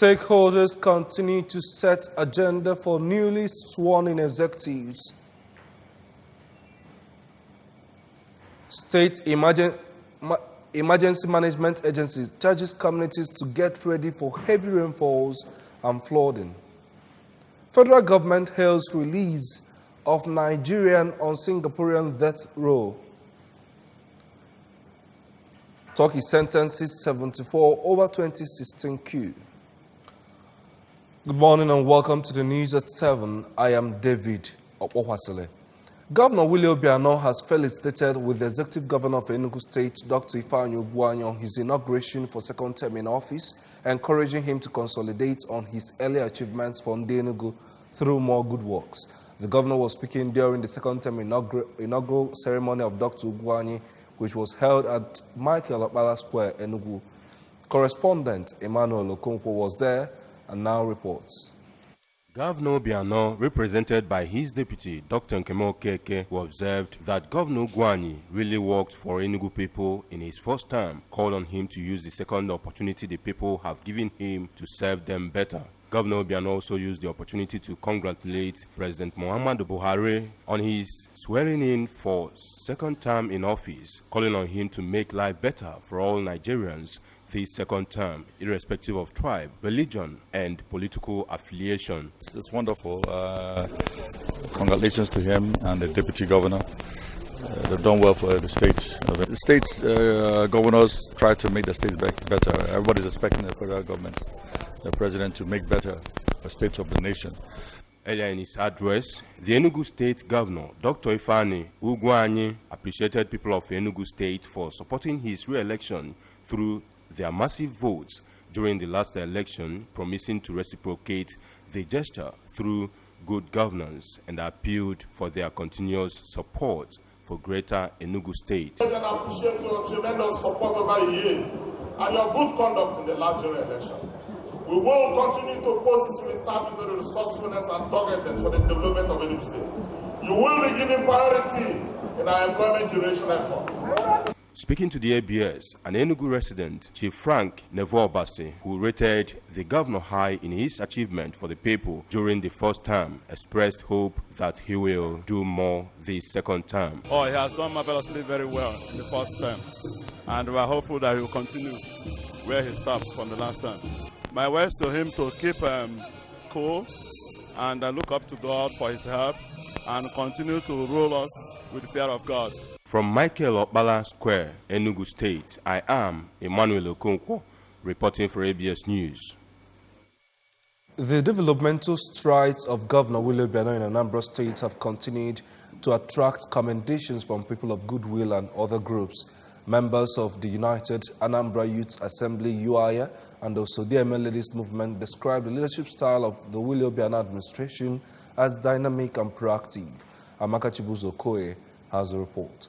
Stakeholders continue to set agenda for newly sworn-in executives. State Emergency Management Agency charges communities to get ready for heavy rainfalls and flooding. Federal government hails release of Nigerian on Singaporean death row. Turkey sentences 74 over 2016 coup. Good morning and welcome to the news at 7. I am David Opohwasile. Governor Willie Obiano has felicitated with the Executive Governor of Enugu State, Dr. Ifeanyi Ugwuanyi, on his inauguration for second term in office, encouraging him to consolidate on his early achievements for Enugu through more good works. The governor was speaking during the second term inaugural ceremony of Dr. Ugwuanyi, which was held at Michael Okpala Square, Enugu. Correspondent Emmanuel Okonkwo was there and now reports. Governor Obiano, represented by his deputy, Dr. Nkemo Okeke, who observed that Governor Ugwuanyi really worked for Enugu people in his first term, called on him to use the second opportunity the people have given him to serve them better. Governor Obiano also used the opportunity to congratulate President Muhammadu Buhari on his swearing in for second term in office, calling on him to make life better for all Nigerians this second term, irrespective of tribe, religion, and political affiliation. It's wonderful. Congratulations to him and the deputy governor. They've done well for the states. The states governors try to make the states better. Everybody's expecting the federal government, the president, to make better the state of the nation. Earlier in his address, the Enugu State Governor, Dr. Ifeanyi Ugwuanyi, appreciated people of Enugu State for supporting his re-election through their massive votes during the last election, promising to reciprocate the gesture through good governance, and appealed for their continuous support for greater Enugu State. I can appreciate your tremendous support over the years and your good conduct in the last general election. We will continue to positively tap into the resourcefulness and doggedness for the development of Enugu State. You will be given priority in our employment generation effort. Speaking to the ABS, an Enugu resident, Chief Frank Nevo-Obasi, who rated the governor high in his achievement for the people during the first term, expressed hope that he will do more this second term. Oh, he has done marvelously very well in the first term, and we are hopeful that he will continue where he stopped from the last term. My words to him to keep cool and look up to God for his help and continue to rule us with the fear of God. From Michael Okpala Square, Enugu State, I am Emmanuel Okonkwo, reporting for ABS News. The developmental strides of Governor Willie Obiano in Anambra State have continued to attract commendations from people of goodwill and other groups. Members of the United Anambra Youth Assembly, UAYA, and also the ML Ladies Movement described the leadership style of the Willie Obiano administration as dynamic and proactive. Amaka Chibuzo Koye has a report.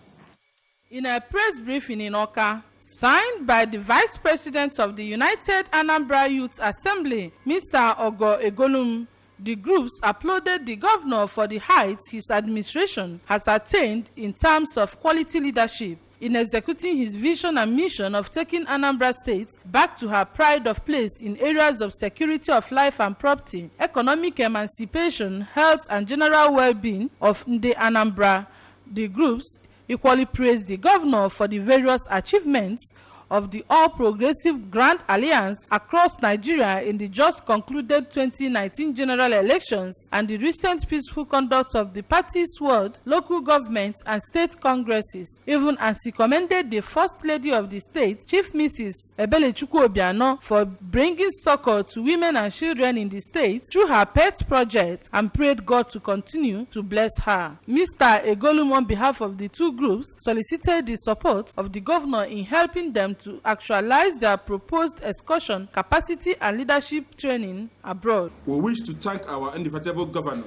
In a press briefing in Oka, signed by the Vice President of the United Anambra Youth Assembly, Mr. Ogo Egolum, the groups applauded the governor for the heights his administration has attained in terms of quality leadership in executing his vision and mission of taking Anambra State back to her pride of place in areas of security of life and property, economic emancipation, health and general well-being of the Anambra. The groups equally praised the governor for the various achievements of the All Progressive Grand Alliance across Nigeria in the just concluded 2019 general elections and the recent peaceful conduct of the party's world, local government and state congresses, even as he commended the First Lady of the state, Chief Mrs. Ebelechukwu Obiano, for bringing succor to women and children in the state through her pet project, and prayed God to continue to bless her. Mr. Egolum, on behalf of the two groups, solicited the support of the governor in helping them to actualize their proposed excursion, capacity and leadership training abroad. We wish to thank our indefatigable governor,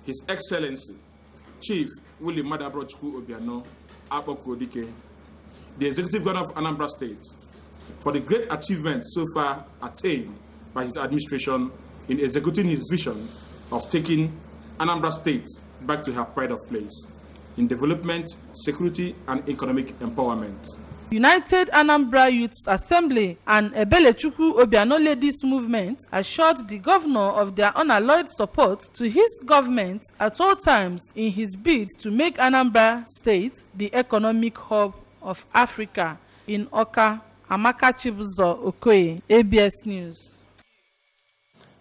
His Excellency, Chief Willie Madabrochukwu Obiano Akpoko-Dike, the Executive Governor of Anambra State, for the great achievements so far attained by his administration in executing his vision of taking Anambra State back to her pride of place. in development, security, and economic empowerment. United Anambra Youth Assembly and Ebelechukwu Obiano Ladies Movement assured the governor of their unalloyed support to his government at all times in his bid to make Anambra State the economic hub of Africa. In Oka, Amaka Chibuzo Okoye, ABS News.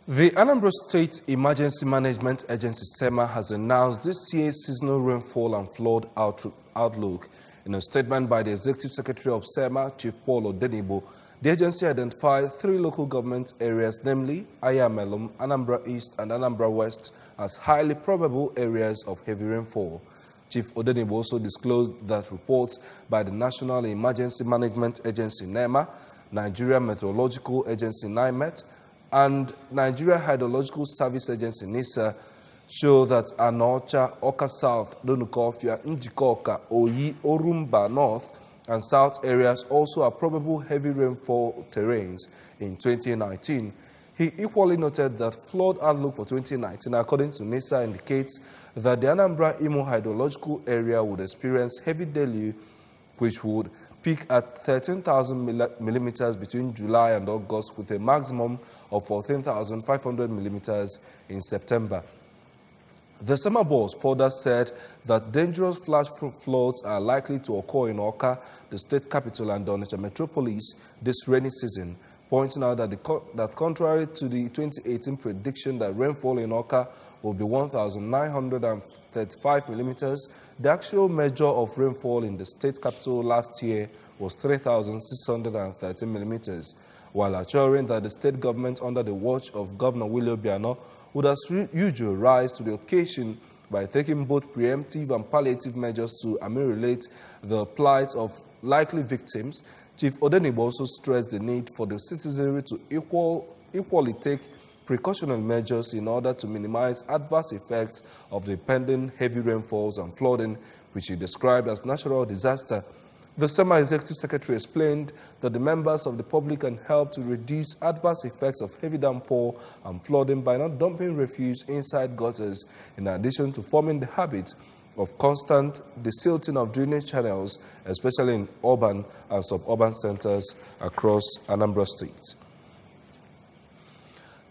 The Anambra State Emergency Management Agency SEMA has announced this year's seasonal rainfall and flood outlook. In a statement by the Executive Secretary of SEMA, Chief Paul Odenibo, the agency identified 3 local government areas, namely Ayamelum, Anambra East, and Anambra West, as highly probable areas of heavy rainfall. Chief Odenibo also disclosed that reports by the National Emergency Management Agency NEMA, Nigeria Meteorological Agency NIMET, and Nigeria Hydrological Service Agency NISA show that Anocha, Oka South, Donukofia, Njikoka, Oyi, Orumba North, and South areas also are probable heavy rainfall terrains in 2019. He equally noted that flood outlook for 2019, according to NISA, indicates that the Anambra Imo hydrological area would experience heavy deluge, which would peak at 13,000 millimeters between July and August, with a maximum of 14,500 millimeters in September. The SEMA boss further said that dangerous flash floods are likely to occur in Oka, the state capital, and Onitsha metropolis this rainy season, pointing out that contrary to the 2018 prediction that rainfall in Oka will be 1,935 millimeters, the actual measure of rainfall in the state capital last year was 3,613 millimeters, while assuring that the state government under the watch of Governor Willie Obiano would as usual rise to the occasion by taking both preemptive and palliative measures to ameliorate the plight of likely victims. Chief Odenibo also stressed the need for the citizenry to equally take precautionary measures in order to minimize adverse effects of the pending heavy rainfalls and flooding, which he described as natural disaster. The SEMA Executive Secretary explained that the members of the public can help to reduce adverse effects of heavy downpour and flooding by not dumping refuse inside gutters, in addition to forming the habit of constant desilting of drainage channels, especially in urban and suburban centers across Anambra State.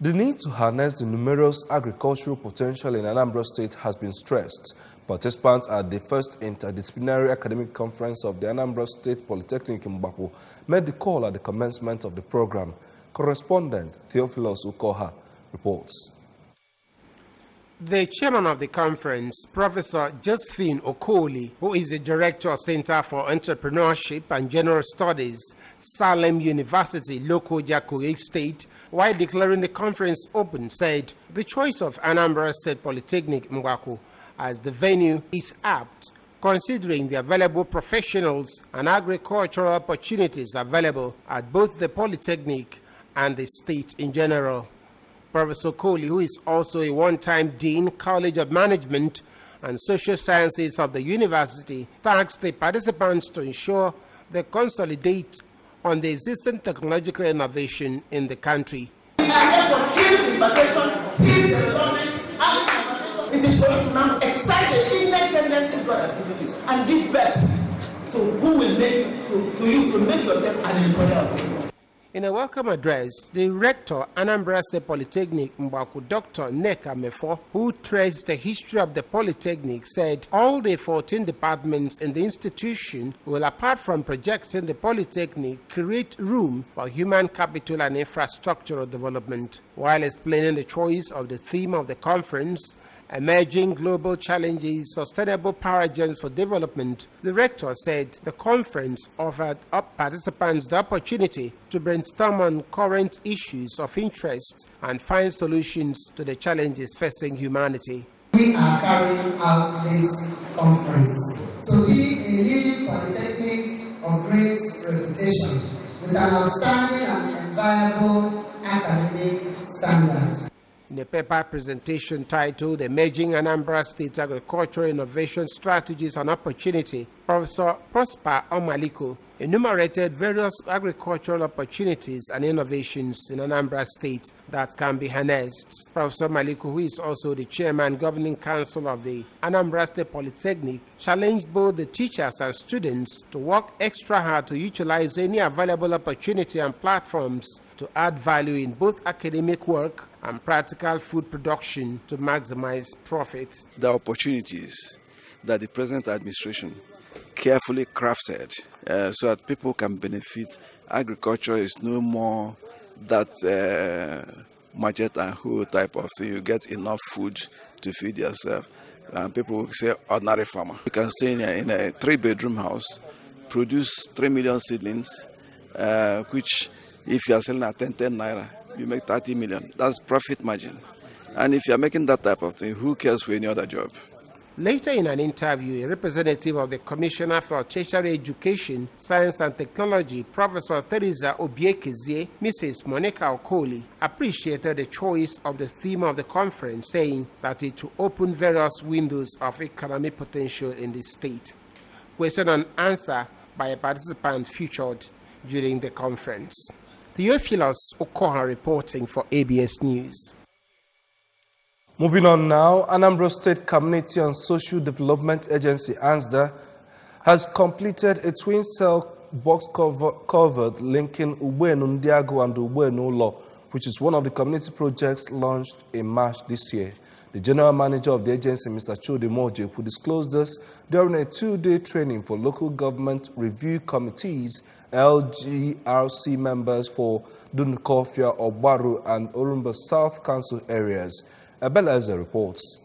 The need to harness the numerous agricultural potential in Anambra State has been stressed. Participants at the first interdisciplinary academic conference of the Anambra State Polytechnic in BAKU made the call at the commencement of the program. Correspondent Theophilus Ukoha reports. The chairman of the conference, Professor Josephine Okoli, who is the director of Center for Entrepreneurship and General Studies, Salem University, Lokoja, Kogi State, while declaring the conference open, said the choice of Anambra State Polytechnic Mbaku as the venue is apt, considering the available professionals and agricultural opportunities available at both the Polytechnic and the state in general. Professor Kohli, who is also a one-time Dean, College of Management and Social Sciences of the university, thanks the participants to ensure they consolidate on the existing technological innovation in the country. It is going to now excite the innate tendencies God has given you and give birth to who will make to you to make yourself an employer. In a welcome address, the rector, Anambra State Polytechnic Mbaku, Dr. Neka Mefo, who traced the history of the Polytechnic, said all the 14 departments in the institution will, apart from projecting the Polytechnic, create room for human capital and infrastructural development. While explaining the choice of the theme of the conference, Emerging Global Challenges, Sustainable Paradigms for Development, the rector said the conference offered up participants the opportunity to brainstorm on current issues of interest and find solutions to the challenges facing humanity. We are carrying out this conference to be a leading polytechnic of great reputation with an outstanding and enviable academic standard. In a paper presentation titled Emerging Anambra State Agricultural Innovation Strategies and Opportunity, Professor Prosper Omaliko, enumerated various agricultural opportunities and innovations in Anambra State that can be harnessed. Professor Maliku, who is also the chairman governing council of the Anambra State Polytechnic, challenged both the teachers and students to work extra hard to utilize any available opportunity and platforms to add value in both academic work and practical food production to maximize profit. The opportunities that the present administration carefully crafted so that people can benefit. Agriculture is no more that machete and hoe type of thing. You get enough food to feed yourself. And people will say ordinary farmer. You can stay in a 3-bedroom house, produce 3 million seedlings, which if you are selling at 10 naira, you make 30 million. That's profit margin. And if you are making that type of thing, who cares for any other job? Later in an interview, a representative of the Commissioner for Tertiary Education, Science and Technology, Professor Teresa Obiekezie, Mrs. Monica Okoli, appreciated the choice of the theme of the conference, saying that it will open various windows of economic potential in the state. Question and answer by a participant featured during the conference. Theophilus Okoha reporting for ABS News. Moving on now, Anambra State Community and Social Development Agency, ANSDA, has completed a twin-cell box covered linking Ugbenu Ndiago and Ugbenu Ulo, which is one of the community projects launched in March this year. The general manager of the agency, Mr. Chudi Moje, who disclosed this during a 2-day training for local government review committees, LGRC members for Dunukofia, Obaru, and Orumba South Council areas. Abeleza reports.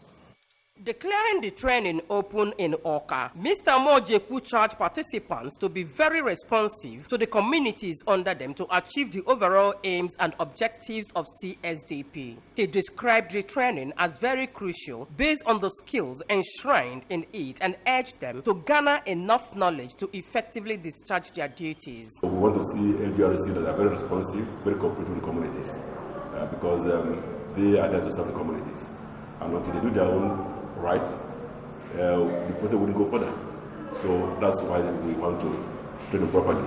Declaring the training open in Oka, Mr. Mojeku charged participants to be very responsive to the communities under them to achieve the overall aims and objectives of CSDP. He described the training as very crucial based on the skills enshrined in it and urged them to garner enough knowledge to effectively discharge their duties. We want to see LGRC that are very responsive, very cooperative with the communities because they are there to serve the communities. And until they do their own right, the process wouldn't go further. So that's why we want to train them properly.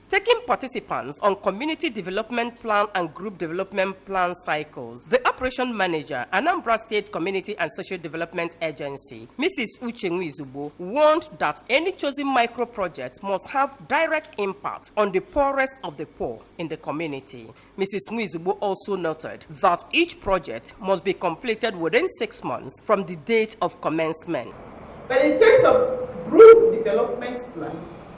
Taking participants on community development plan and group development plan cycles, the operation manager, Anambra State Community and Social Development Agency, Mrs. Uche Nwizubo, warned that any chosen micro project must have direct impact on the poorest of the poor in the community. Mrs. Nwizubo also noted that each project must be completed within 6 months from the date of commencement. But in case of group development plan,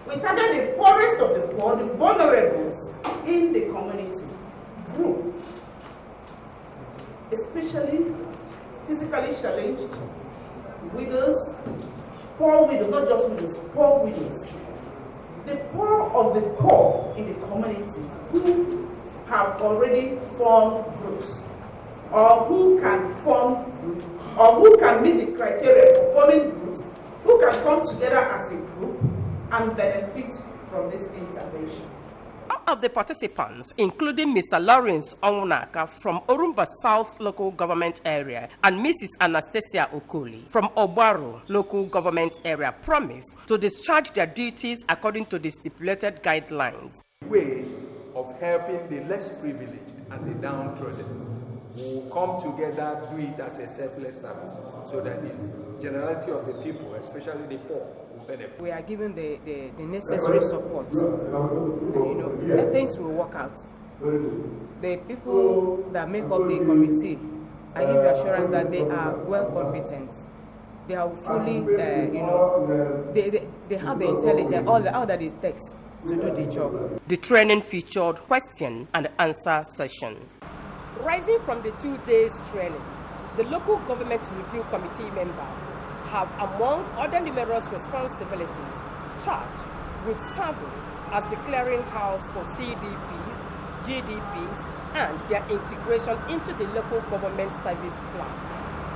we target the poorest of the poor, the vulnerables in the community group, especially physically challenged, widows, poor widows, not just widows, poor widows. The poor of the poor in the community who have already formed groups, or who can form groups, or who can meet the criteria for forming groups, who can come together as a group and benefit from this intervention. All of the participants, including Mr. Lawrence Onwunaka from Orumba South Local Government Area and Mrs. Anastasia Okoli from Obaru Local Government Area, promised to discharge their duties according to the stipulated guidelines. Way of helping the less privileged and the downtrodden will come together, do it as a selfless service, so that the generality of the people, especially the poor, will benefit. We are given the necessary support. The things will work out. The people that make up the committee, I give you assurance that they are well competent. They are fully, they have the intelligence, all that it takes to do the job. The training featured question and answer session. Rising from the 2 days training, the local government review committee members have, among other numerous responsibilities, charged with serving as the clearinghouse for CDPs, GDPs, and their integration into the local government service plan.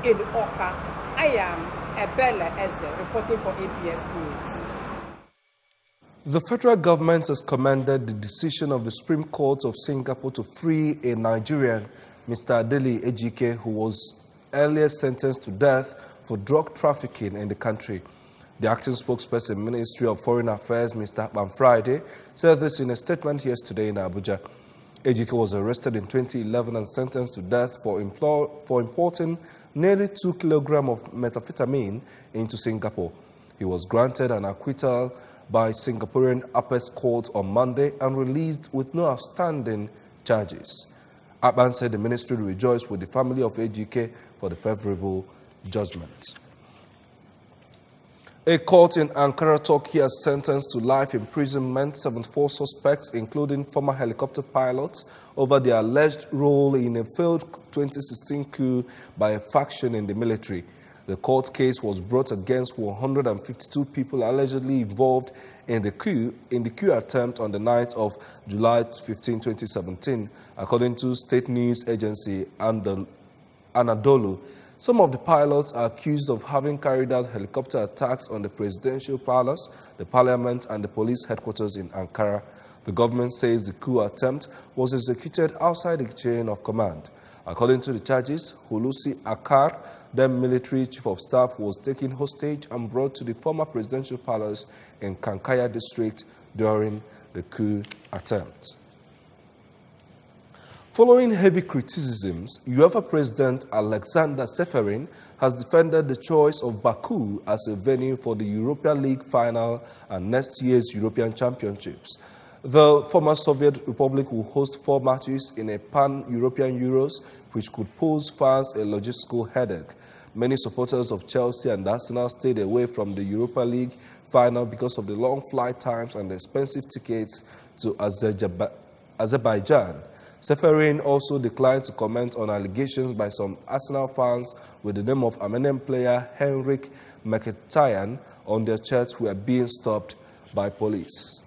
In Oka, I am Ebele Eze reporting for ABS News. The federal government has commended the decision of the Supreme Court of Singapore to free a Nigerian, Mr. Adeli Ejike, who was earlier sentenced to death for drug trafficking in the country. The acting spokesperson, Ministry of Foreign Affairs, Mr. Akpan Friday, said this in a statement yesterday in Abuja. Ejike was arrested in 2011 and sentenced to death for importing nearly 2 kilograms of methamphetamine into Singapore. He was granted an acquittal by Singaporean Apex Court on Monday and released with no outstanding charges. Akpan said the ministry rejoiced with the family of Ejike for the favorable judgment. A court in Ankara, Turkey has sentenced to life imprisonment 74 suspects, including former helicopter pilots, over their alleged role in a failed 2016 coup by a faction in the military. The court case was brought against 152 people allegedly involved in the coup attempt on the night of July 15, 2017, according to state news agency Anadolu. Some of the pilots are accused of having carried out helicopter attacks on the presidential palace, the parliament, and the police headquarters in Ankara. The government says the coup attempt was executed outside the chain of command. According to the charges, Hulusi Akar, then military chief of staff, was taken hostage and brought to the former presidential palace in Kankaya district during the coup attempt. Following heavy criticisms, UEFA President Alexander Seferin has defended the choice of Baku as a venue for the Europa League final and next year's European Championships. The former Soviet Republic will host 4 matches in a pan-European Euros, which could pose fans a logistical headache. Many supporters of Chelsea and Arsenal stayed away from the Europa League final because of the long flight times and the expensive tickets to Azerbaijan. Seferin also declined to comment on allegations by some Arsenal fans with the name of Armenian player Henrik Mkhitaryan on their chats were being stopped by police.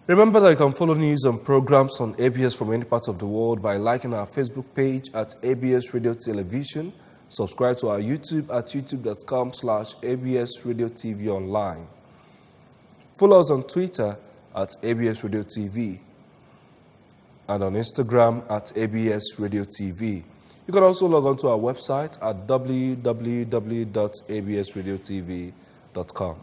Remember that you can follow news and programs on ABS from any part of the world by liking our Facebook page at ABS Radio Television. Subscribe to our YouTube at youtube.com/ABS Radio TV Online. Follow us on Twitter at ABS Radio TV and on Instagram at ABS Radio TV. You can also log on to our website at www.absradiotv.com.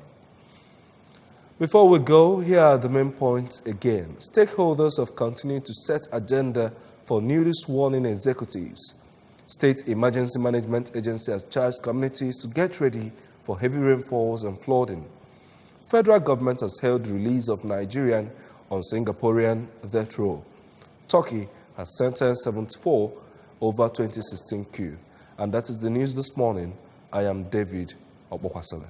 Before we go, here are the main points again. Stakeholders have continued to set agenda for newly sworn-in executives. State Emergency Management Agency has charged communities to get ready for heavy rainfalls and flooding. Federal government has held the release of Nigerian on Singaporean death row. Turkey has sentenced 74 over 2016 coup. And that is the news this morning. I am David Obokwasele.